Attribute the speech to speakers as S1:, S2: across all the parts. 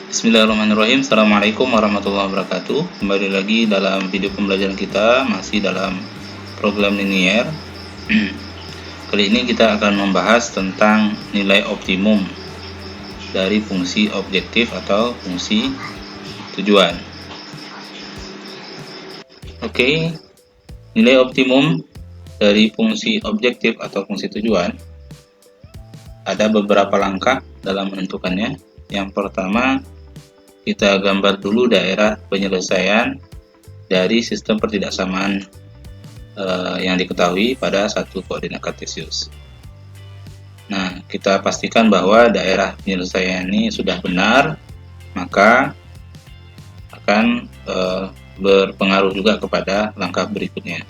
S1: Bismillahirrahmanirrahim. Assalamualaikum warahmatullahi wabarakatuh. Kembali lagi dalam video pembelajaran kita, masih dalam program linear. Kali ini kita akan membahas tentang nilai optimum dari fungsi objektif atau fungsi tujuan. Oke, nilai optimum dari fungsi objektif atau fungsi tujuan ada beberapa langkah dalam menentukannya. Yang pertama, kita gambar dulu daerah penyelesaian dari sistem pertidaksamaan yang diketahui pada satu koordinat kartesius. Nah, kita pastikan bahwa daerah penyelesaian ini sudah benar, maka akan berpengaruh juga kepada langkah berikutnya.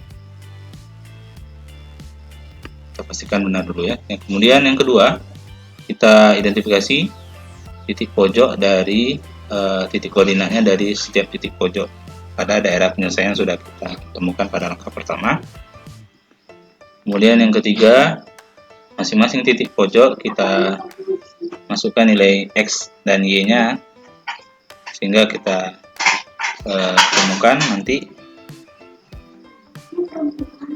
S1: Kita pastikan benar dulu ya. Kemudian yang kedua, kita identifikasi titik pojok dari titik koordinatnya dari setiap titik pojok pada daerah penyelesaian sudah kita temukan pada langkah pertama. Kemudian yang ketiga, masing-masing titik pojok kita masukkan nilai X dan Y-nya sehingga kita temukan nanti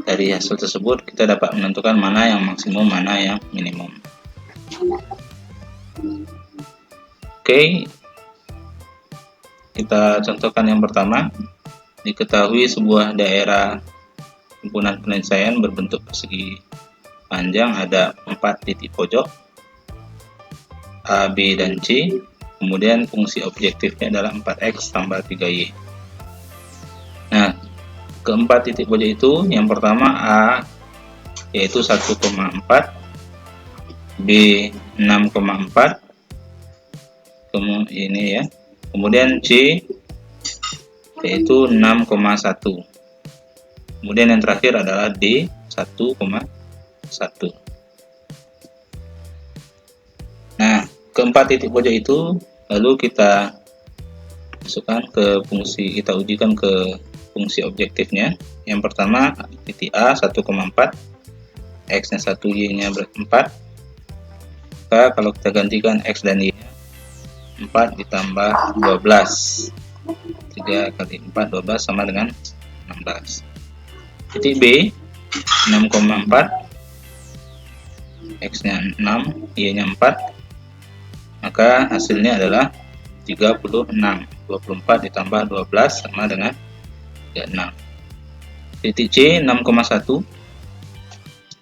S1: dari hasil tersebut kita dapat menentukan mana yang maksimum, mana yang minimum. Oke, kita contohkan yang pertama. Diketahui sebuah daerah himpunan penyelesaian berbentuk persegi panjang, ada 4 titik pojok A, B, dan C. Kemudian fungsi objektifnya adalah 4X tambah 3Y. Nah, keempat titik pojok itu yang pertama A yaitu 1,4, B 6,4, ini ya. Kemudian C yaitu 6,1. Kemudian yang terakhir adalah D 1,1. Nah, keempat titik pojok itu lalu kita masukkan ke fungsi, kita ujikan ke fungsi objektifnya. Yang pertama titik A 1,4, X-nya 1, Y-nya 4. Maka kalau kita gantikan X dan Y-nya 4 ditambah 12, 3 kali 4 12 sama dengan 16. Titik B 6,4, X-nya 6, Y-nya 4, maka hasilnya adalah 36. 24 ditambah 12 sama dengan 36. Titik C 6,1,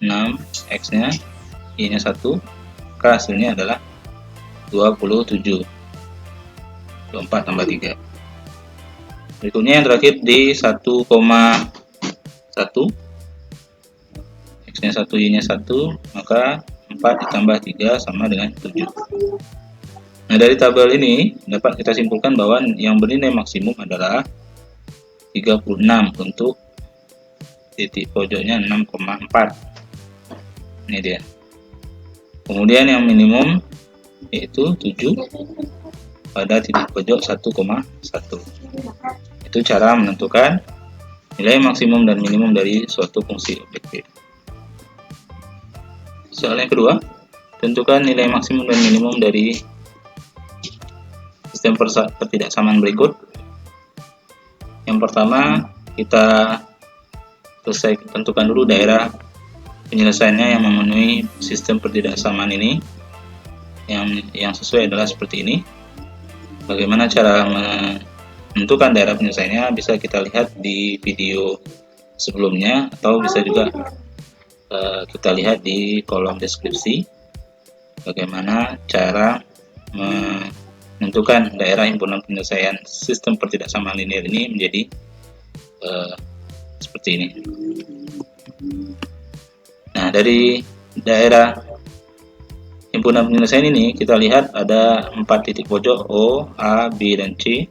S1: 6, X-nya, Y-nya 1, maka hasilnya adalah 27. 24 tambah 3. Berikutnya yang terakhir di 1,1, X-nya 1, Y-nya 1, maka 4 ditambah 3 sama dengan 7. Nah, dari tabel ini dapat kita simpulkan bahwa yang bernilai maksimum adalah 36 untuk titik pojoknya 6,4. Ini dia. Kemudian yang minimum yaitu 7 pada titik pojok 1,1. Itu cara menentukan nilai maksimum dan minimum dari suatu fungsi objektif. Soal yang kedua, tentukan nilai maksimum dan minimum dari sistem pertidaksamaan berikut. Yang pertama, kita tentukan dulu daerah penyelesaiannya yang memenuhi sistem pertidaksamaan ini. Yang sesuai adalah seperti ini. Bagaimana cara menentukan daerah penyelesaiannya bisa kita lihat di video sebelumnya, atau bisa juga kita lihat di kolom deskripsi bagaimana cara menentukan daerah himpunan penyelesaian sistem pertidaksamaan linear ini menjadi seperti ini. Nah, dari daerah himpunan penyelesaian ini kita lihat ada 4 titik pojok O, A, B, dan C.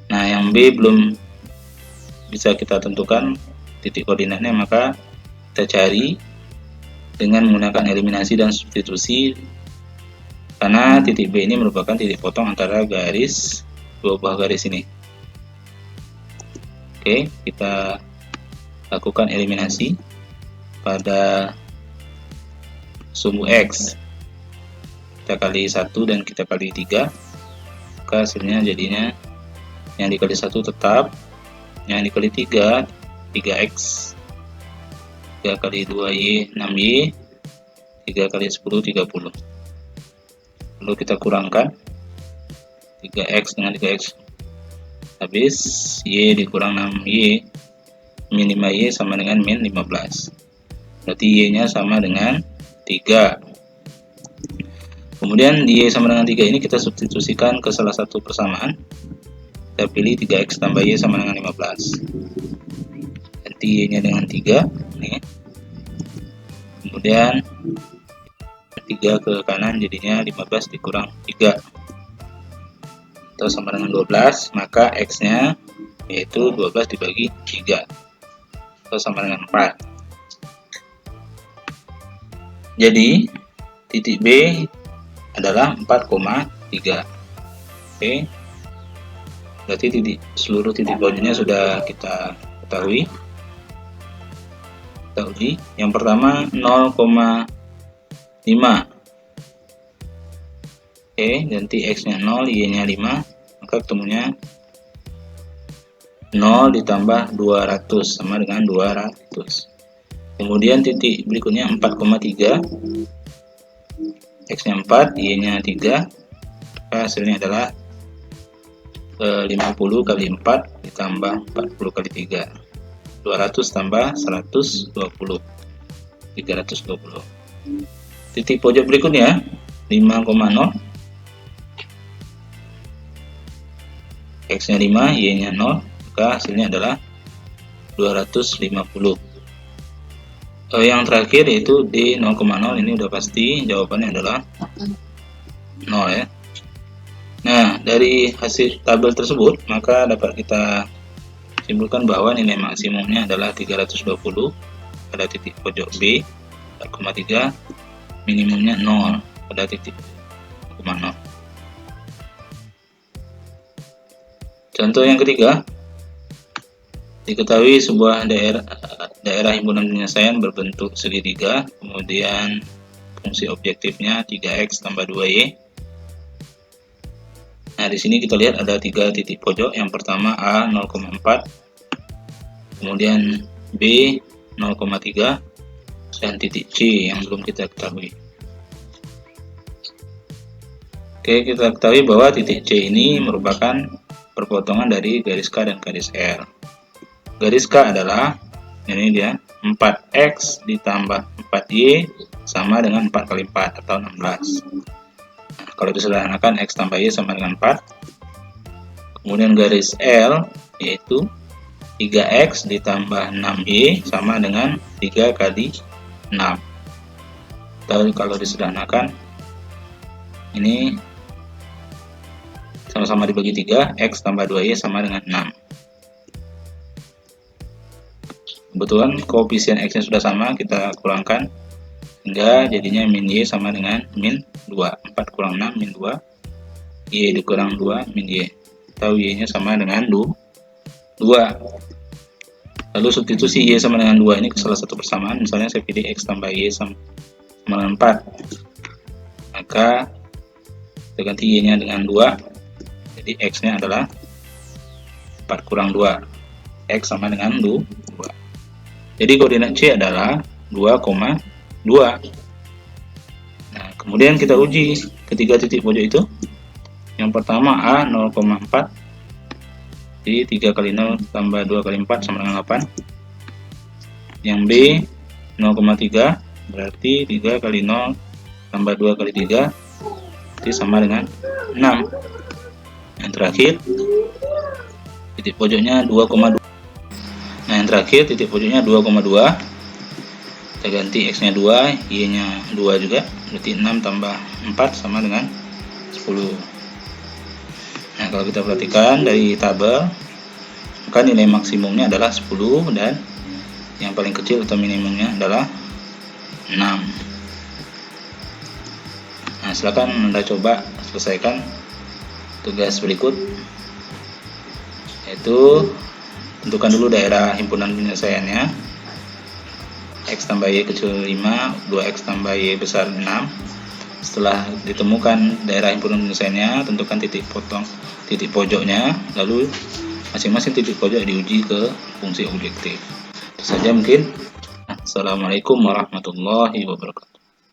S1: Nah, yang B belum bisa kita tentukan titik koordinatnya, maka kita cari dengan menggunakan eliminasi dan substitusi, karena titik B ini merupakan titik potong antara garis, dua buah garis ini. Oke, kita lakukan eliminasi pada sumbu X. kita kali 1 dan kita kali 3, maka hasilnya jadinya yang dikali 1 tetap, yang dikali 3 3x, 3 kali 2y 6y, 3 kali 10 30. Lalu kita kurangkan 3x dengan 3x habis, y dikurang 6y min 5y sama dengan min 15, berarti y nya sama dengan 3. Kemudian di y sama dengan 3 ini kita substitusikan ke salah satu persamaan, kita pilih 3x tambah y sama dengan 15, ganti y nya dengan 3 nih. Kemudian 3 ke kanan jadinya 15 dikurang 3 atau sama dengan 12, maka x nya yaitu 12 dibagi 3 atau sama dengan 4. Jadi titik B adalah 4,3. Oke, berarti seluruh titik pojoknya sudah kita ketahui. Kita uji. Yang pertama 0,5. Oke, ganti x nya 0, y nya 5, maka ketemunya 0 ditambah 200 sama dengan 200. Kemudian titik berikutnya 4,3, x nya 4, y nya 3, maka hasilnya adalah 50 kali 4 ditambah 40 kali 3, 200 tambah 120, 320. Titik pojok berikutnya 5,0, x nya 5, y nya 0, maka hasilnya adalah 250. Yang terakhir yaitu D 0,0, ini udah pasti jawabannya adalah 0 ya. Nah, dari hasil tabel tersebut maka dapat kita simpulkan bahwa nilai maksimumnya adalah 320 pada titik pojok B 4,3, minimumnya 0 pada titik 0,0. Contoh yang ketiga, diketahui sebuah daerah himpunan penyelesaian berbentuk segitiga, kemudian fungsi objektifnya 3x tambah 2y. Nah, di sini kita lihat ada 3 titik pojok. Yang pertama A 0,4, kemudian B 0,3, dan titik C yang belum kita ketahui. Oke, kita ketahui bahwa titik C ini merupakan perpotongan dari garis K dan garis R. Garis K adalah ini dia 4x ditambah 4y sama dengan 4 kali 4 atau 16. Nah, kalau disederhanakan x tambah y sama dengan 4. Kemudian garis L yaitu 3x ditambah 6y sama dengan 3 kali 6. Atau kalau disederhanakan ini sama-sama dibagi 3, x tambah 2y sama dengan 6. Kebetulan koefisien x nya sudah sama, kita kurangkan hingga jadinya min y sama dengan min 2. 4 kurang 6 min 2, y dikurang 2 min y, atau y nya sama dengan 2. Lalu substitusi y sama dengan 2 ini ke salah satu persamaan, misalnya saya pilih x tambah y sama dengan 4, maka kita ganti y nya dengan 2, jadi x nya adalah 4 kurang 2, x sama dengan 2. Jadi koordinat C adalah 2,2. Nah, kemudian kita uji ketiga titik pojok itu. Yang pertama A 0,4, jadi 3 kali 0 tambah 2 kali 4 sama dengan 8. Yang B 0,3, berarti 3 kali 0 tambah 2 kali 3, berarti sama dengan 6. Yang terakhir titik pojoknya 2,2. Nah, yang terakhir titik pojoknya 2,2. Kita ganti x nya 2, y nya 2 juga, berarti 6 tambah 4 sama dengan 10. Nah, kalau kita perhatikan dari tabel, maka nilai maksimumnya adalah 10 dan yang paling kecil atau minimumnya adalah 6. Nah, silakan Anda coba selesaikan tugas berikut, yaitu tentukan dulu daerah himpunan penyelesaiannya. X tambah y kecil 5, 2x tambah y besar 6. Setelah ditemukan daerah himpunan desainnya, tentukan titik pojoknya, lalu masing-masing titik pojok diuji ke fungsi objektif. Itu saja mungkin. Assalamualaikum warahmatullahi wabarakatuh.